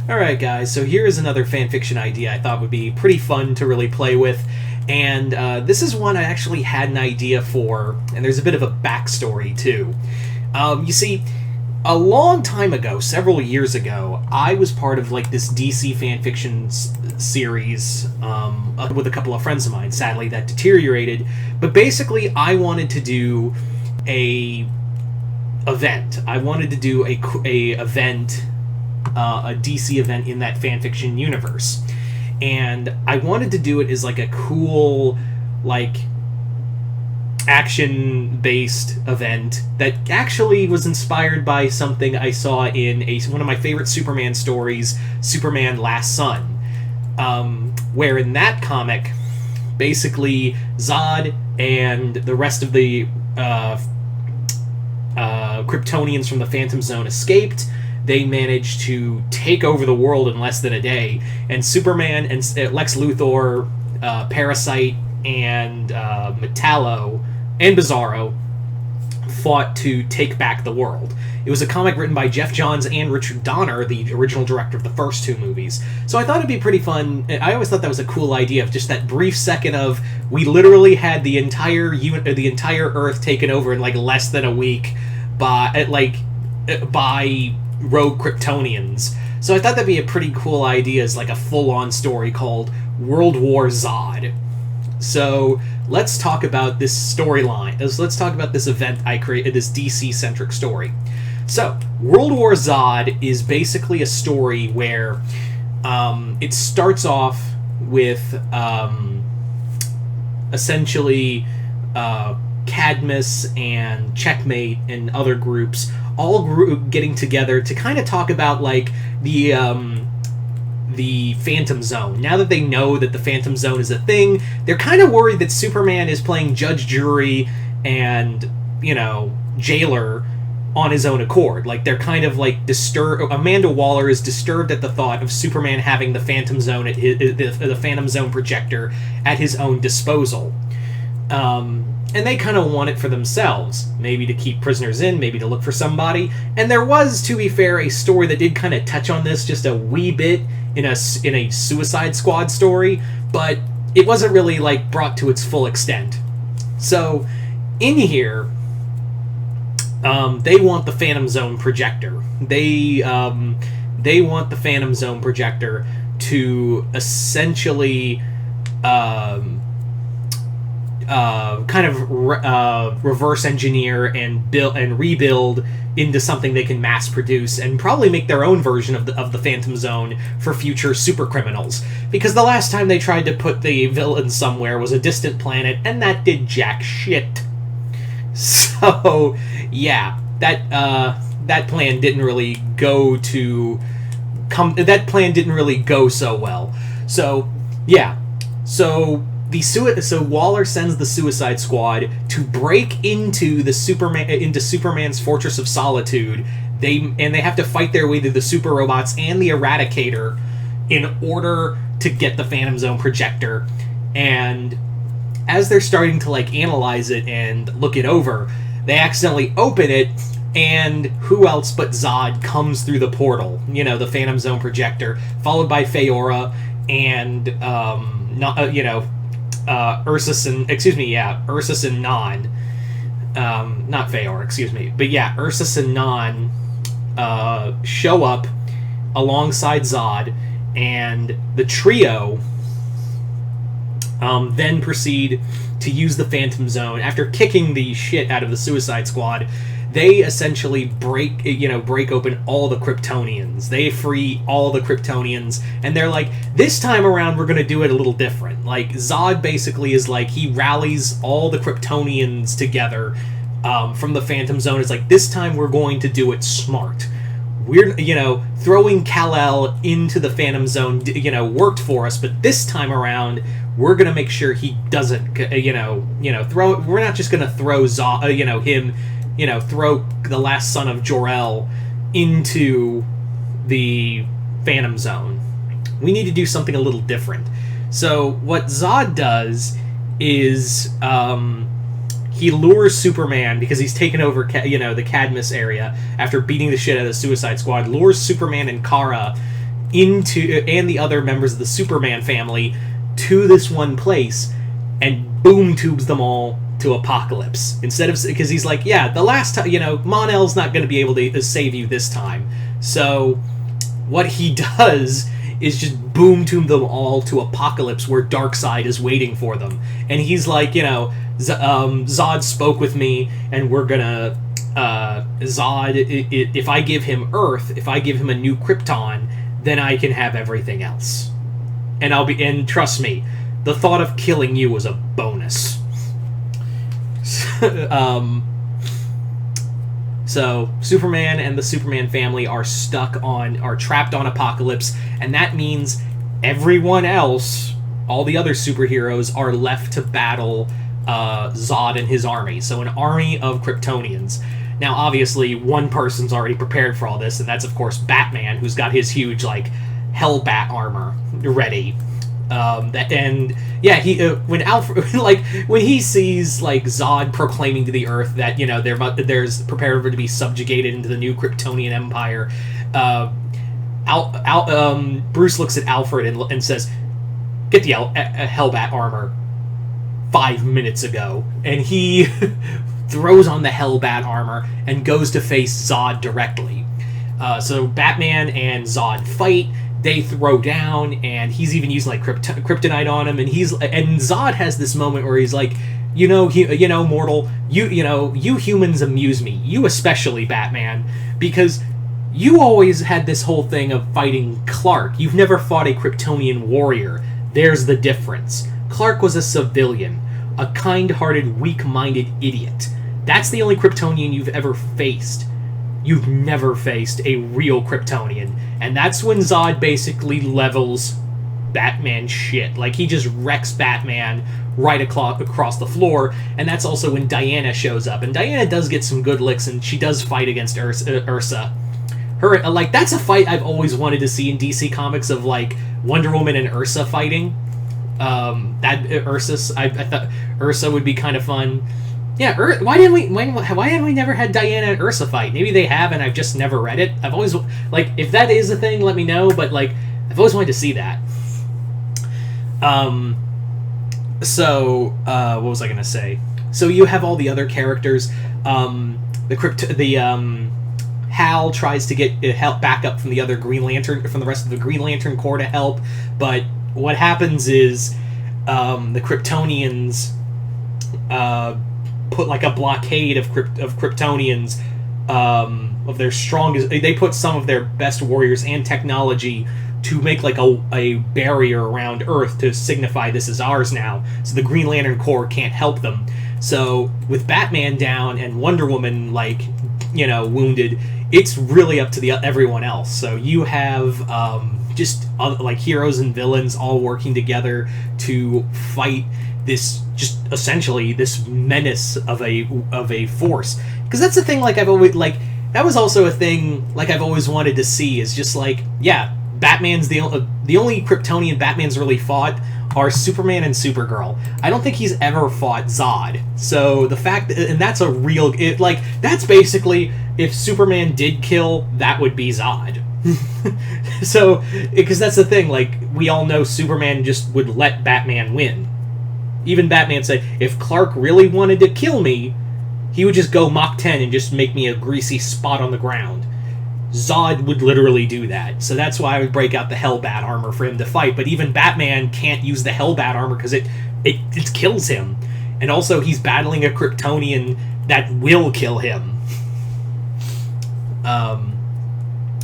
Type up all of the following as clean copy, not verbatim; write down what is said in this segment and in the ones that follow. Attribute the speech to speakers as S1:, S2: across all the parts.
S1: Alright guys, so here's another fanfiction idea I thought would be pretty fun to really play with, and this is one I actually had an idea for, and there's a bit of a backstory too. You see, a long time ago, several years ago, I was part of like this DC fanfiction series with a couple of friends of mine. Sadly, that deteriorated, but basically I wanted to do a event. I wanted to do a event, a DC event in that fanfiction universe, and I wanted to do it as like a cool, like, action-based event that actually was inspired by something I saw in one of my favorite Superman stories, Superman Last Son, where in that comic, basically Zod and the rest of the kryptonians from the Phantom Zone escaped. They managed to take over the world in less than a day, and Superman and Lex Luthor, Parasite, and Metallo, and Bizarro fought to take back the world. It was a comic written by Jeff Johns and Richard Donner, the original director of the first two movies. So I thought it'd be pretty fun. I always thought that was a cool idea, of just that brief second of, we literally had the entire Earth taken over in like less than a week by rogue Kryptonians. So I thought that'd be a pretty cool idea as like a full-on story called World War Zod. So let's talk about this storyline. Let's talk about this event I created, this DC-centric story. So World War Zod is basically a story where it starts off with essentially Cadmus and Checkmate and other groups all getting together to kind of talk about like the Phantom Zone. Now that they know that the Phantom Zone is a thing, they're kind of worried that Superman is playing judge, jury, and, you know, jailer on his own accord. Like, they're kind of like disturbed. Amanda Waller is disturbed at the thought of Superman having the Phantom Zone the Phantom Zone projector at his own disposal. And they kind of want it for themselves. Maybe to keep prisoners in, maybe to look for somebody. And there was, to be fair, a story that did kind of touch on this just a wee bit in a Suicide Squad story, but it wasn't really, like, brought to its full extent. So, in here, they want the Phantom Zone projector. They want the Phantom Zone projector to essentially reverse engineer and build and rebuild into something they can mass produce and probably make their own version of the Phantom Zone for future super criminals. Because the last time they tried to put the villain somewhere was a distant planet, and that did jack shit. So yeah, that plan didn't really go so well. So yeah, so Waller sends the Suicide Squad to break into Superman's Fortress of Solitude. They have to fight their way through the super robots and the Eradicator in order to get the Phantom Zone projector. And as they're starting to like analyze it and look it over, they accidentally open it, and who else but Zod comes through the portal, you know, the Phantom Zone projector, followed by Feora and Ursus and Non. Not Feor, excuse me. But yeah, Ursus and Non show up alongside Zod, and the trio then proceed to use the Phantom Zone. After kicking the shit out of the Suicide Squad, they essentially break open all the Kryptonians. They free all the Kryptonians, and they're like, this time around we're going to do it a little different. Like, Zod basically is like, he rallies all the Kryptonians together from the Phantom Zone. It's like, this time we're going to do it smart. We're, throwing Kal-El into the Phantom Zone, worked for us, but this time around, we're going to make sure he doesn't, throw, we're not just going to throw Zod, him, throw the last son of Jor-El into the Phantom Zone. We need to do something a little different. So what Zod does is he lures Superman, because he's taken over the Cadmus area after beating the shit out of the Suicide Squad, lures Superman and Kara and the other members of the Superman family to this one place and boom tubes them all to Apocalypse. Instead of, because he's like, yeah, the last time, Mon-El's not going to be able to save you this time. So what he does is just boom tube them all to Apocalypse, where Darkseid is waiting for them. And he's like, Zod spoke with me, and we're gonna, Zod, if I give him Earth, if I give him a new Krypton, then I can have everything else. And trust me, the thought of killing you was a bonus. So Superman and the Superman family are trapped on Apocalypse, and that means everyone else, all the other superheroes, are left to battle Zod and his army. So an army of Kryptonians. Now, obviously, one person's already prepared for all this, and that's, of course, Batman, who's got his huge, Hellbat armor ready. When Alfred, when he sees Zod proclaiming to the Earth that there's prepared for to be subjugated into the new Kryptonian Empire, Bruce looks at Alfred and says, "Get the Hellbat armor 5 minutes ago," and he throws on the Hellbat armor and goes to face Zod directly. So Batman and Zod fight. They throw down, and he's even using kryptonite on him, and Zod has this moment where he's like, mortal, you humans amuse me, you especially, Batman, because you always had this whole thing of fighting Clark. You've never fought a Kryptonian warrior. There's the difference. Clark was a civilian, a kind-hearted, weak-minded idiot. That's the only Kryptonian you've ever faced. You've never faced a real Kryptonian. And that's when Zod basically levels Batman's shit. He just wrecks Batman right across the floor. And that's also when Diana shows up. And Diana does get some good licks, and she does fight against Ursa. That's a fight I've always wanted to see in DC Comics, of, Wonder Woman and Ursa fighting. I thought Ursa would be kind of fun. Yeah, why have we never had Diana and Ursa fight? Maybe they have, and I've just never read it. I've always, if that is a thing, let me know, but, I've always wanted to see that. What was I gonna say? So you have all the other characters. Hal tries to get help back up from the other Green Lantern, from the rest of the Green Lantern Corps to help, but what happens is, the Kryptonians, put a blockade of Kryptonians, of their strongest. They put some of their best warriors and technology to make a barrier around Earth to signify this is ours now. So the Green Lantern Corps can't help them. So with Batman down and Wonder Woman wounded, it's really up to everyone else. So you have heroes and villains all working together to fight this, just essentially this menace of a force. Because that's the thing, I've always, that was also a thing, I've always wanted to see, is just, Batman's the only Kryptonian Batman's really fought are Superman and Supergirl. I don't think he's ever fought Zod. So the fact, and that's a real, that's basically, if Superman did kill, that would be Zod. So, because that's the thing, we all know Superman just would let Batman win. Even Batman said, if Clark really wanted to kill me, he would just go Mach 10 and just make me a greasy spot on the ground. Zod would literally do that. So that's why I would break out the Hellbat armor for him to fight. But even Batman can't use the Hellbat armor because it kills him. And also, he's battling a Kryptonian that will kill him.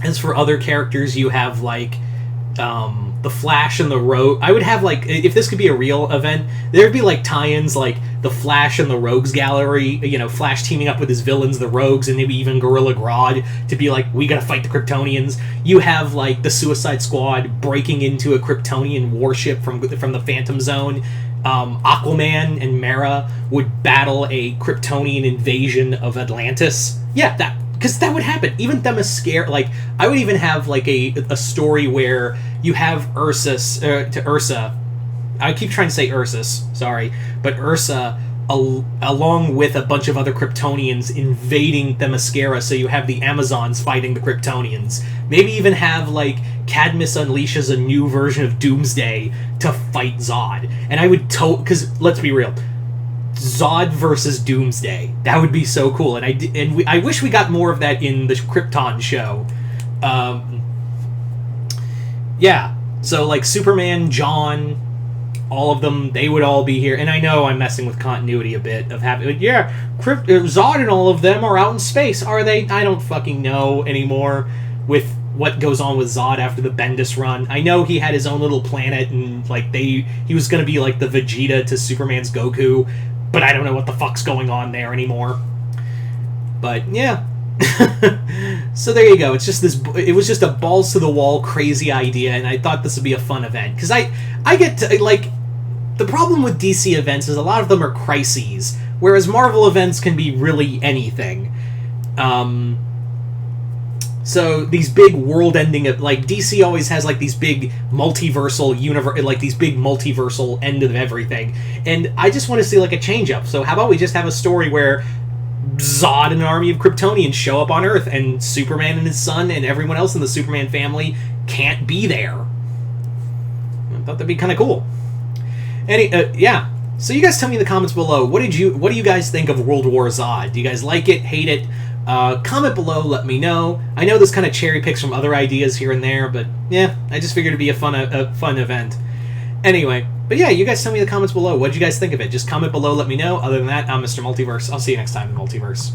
S1: As for other characters, you have, the Flash and the Rogue. I would have, if this could be a real event, there'd be, tie-ins, the Flash and the Rogues Gallery, Flash teaming up with his villains, the Rogues, and maybe even Gorilla Grodd, to be we gotta fight the Kryptonians. You have, the Suicide Squad breaking into a Kryptonian warship from the Phantom Zone. Aquaman and Mera would battle a Kryptonian invasion of Atlantis. Yeah, because that would happen. Even them as scared. I would even have a story where you have Ursa. I keep trying to say Ursus, sorry, but Ursa along with a bunch of other Kryptonians invading Themyscira, so you have the Amazons fighting the Kryptonians. Maybe even have, like, Cadmus unleashes a new version of Doomsday to fight Zod. And I would because, let's be real, Zod versus Doomsday. That would be so cool. And I wish we got more of that in the Krypton show. Yeah. So, like, Superman, John, all of them, they would all be here. And I know I'm messing with continuity a bit of having... Yeah, Zod and all of them are out in space. Are they? I don't fucking know anymore with what goes on with Zod after the Bendis run. I know he had his own little planet, and, like, he was going to be, like, the Vegeta to Superman's Goku, but I don't know what the fuck's going on there anymore. But, yeah. So there you go. It's just it was just a balls to the wall crazy idea, and I thought this would be a fun event because I get to, like, the problem with DC events is a lot of them are crises, whereas Marvel events can be really anything. So these big world-ending, like, DC always has, like, these big multiversal universe, like, these big multiversal end of everything, and I just want to see, like, a change-up. So how about we just have a story where Zod and an army of Kryptonians show up on Earth, and Superman and his son and everyone else in the Superman family can't be there. I thought that'd be kind of cool. Yeah. So you guys tell me in the comments below, what do you guys think of World War Zod? Do you guys like it, hate it? Comment below, let me know. I know this kind of cherry picks from other ideas here and there, but yeah, I just figured it'd be a fun event. Anyway, but yeah, you guys tell me in the comments below. What did you guys think of it? Just comment below, let me know. Other than that, I'm Mr. Multiverse. I'll see you next time in the Multiverse.